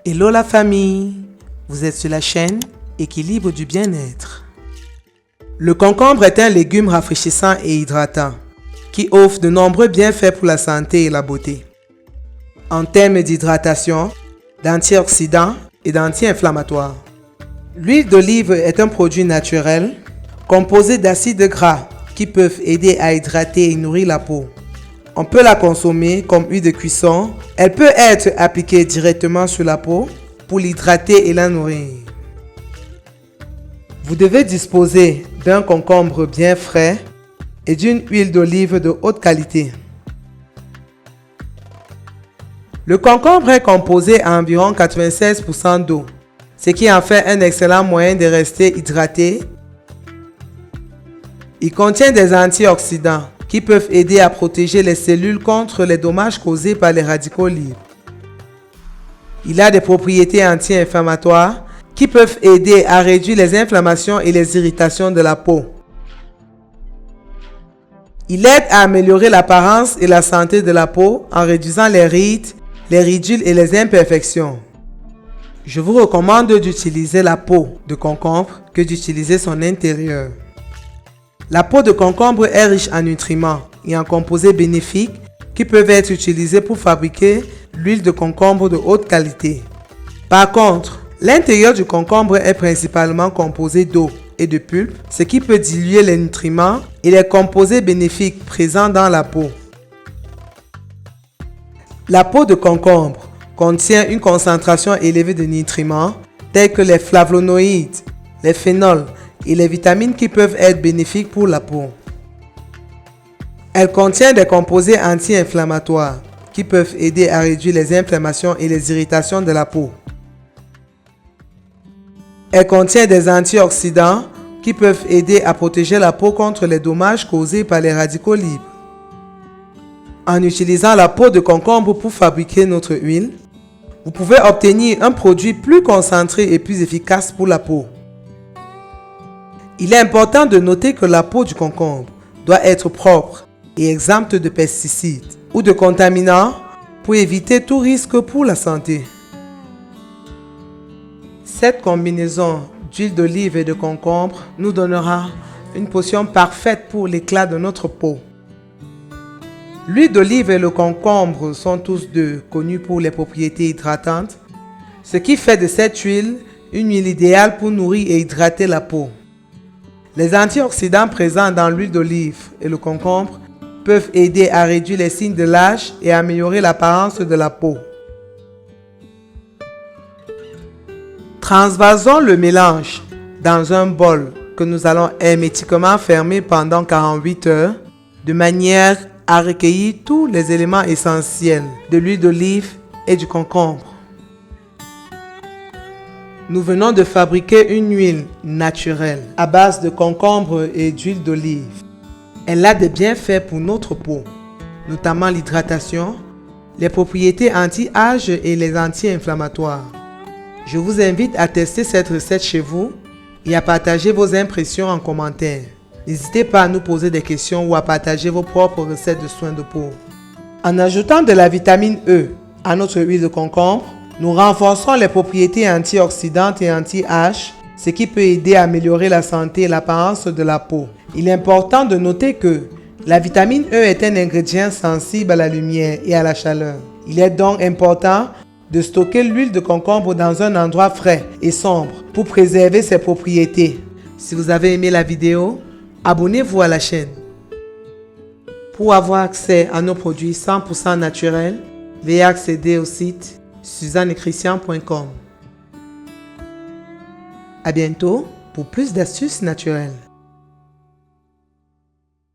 Hello la famille, vous êtes sur la chaîne Équilibre du bien-être. Le concombre est un légume rafraîchissant et hydratant qui offre de nombreux bienfaits pour la santé et la beauté. En termes d'hydratation, d'antioxydants et d'anti-inflammatoires. L'huile d'olive est un produit naturel composé d'acides gras qui peuvent aider à hydrater et nourrir la peau. On peut la consommer comme huile de cuisson. Elle peut être appliquée directement sur la peau pour l'hydrater et la nourrir. Vous devez disposer d'un concombre bien frais et d'une huile d'olive de haute qualité. Le concombre est composé à environ 96% d'eau, ce qui en fait un excellent moyen de rester hydraté. Il contient des antioxydants qui peuvent aider à protéger les cellules contre les dommages causés par les radicaux libres. Il a des propriétés anti-inflammatoires qui peuvent aider à réduire les inflammations et les irritations de la peau. Il aide à améliorer l'apparence et la santé de la peau en réduisant les rides, les ridules et les imperfections. Je vous recommande d'utiliser la peau de concombre que d'utiliser son intérieur. La peau de concombre est riche en nutriments et en composés bénéfiques qui peuvent être utilisés pour fabriquer l'huile de concombre de haute qualité. Par contre, l'intérieur du concombre est principalement composé d'eau et de pulpe, ce qui peut diluer les nutriments et les composés bénéfiques présents dans la peau. La peau de concombre contient une concentration élevée de nutriments tels que les flavonoïdes, les phénols et les vitamines qui peuvent être bénéfiques pour la peau. Elle contient des composés anti-inflammatoires qui peuvent aider à réduire les inflammations et les irritations de la peau. Elle contient des antioxydants qui peuvent aider à protéger la peau contre les dommages causés par les radicaux libres. En utilisant la peau de concombre pour fabriquer notre huile, vous pouvez obtenir un produit plus concentré et plus efficace pour la peau. Il est important de noter que la peau du concombre doit être propre et exempte de pesticides ou de contaminants pour éviter tout risque pour la santé. Cette combinaison d'huile d'olive et de concombre nous donnera une potion parfaite pour l'éclat de notre peau. L'huile d'olive et le concombre sont tous deux connus pour les propriétés hydratantes, ce qui fait de cette huile une huile idéale pour nourrir et hydrater la peau. Les antioxydants présents dans l'huile d'olive et le concombre peuvent aider à réduire les signes de l'âge et à améliorer l'apparence de la peau. Transvasons le mélange dans un bol que nous allons hermétiquement fermer pendant 48 heures de manière à recueillir tous les éléments essentiels de l'huile d'olive et du concombre. Nous venons de fabriquer une huile naturelle à base de concombre et d'huile d'olive. Elle a des bienfaits pour notre peau, notamment l'hydratation, les propriétés anti-âge et les anti-inflammatoires. Je vous invite à tester cette recette chez vous et à partager vos impressions en commentaire. N'hésitez pas à nous poser des questions ou à partager vos propres recettes de soins de peau. En ajoutant de la vitamine E à notre huile de concombre, nous renforçons les propriétés antioxydantes et anti-âge, ce qui peut aider à améliorer la santé et l'apparence de la peau. Il est important de noter que la vitamine E est un ingrédient sensible à la lumière et à la chaleur. Il est donc important de stocker l'huile de concombre dans un endroit frais et sombre pour préserver ses propriétés. Si vous avez aimé la vidéo, abonnez-vous à la chaîne. Pour avoir accès à nos produits 100% naturels, veuillez accéder au site suzannechristian.com. À bientôt pour plus d'astuces naturelles.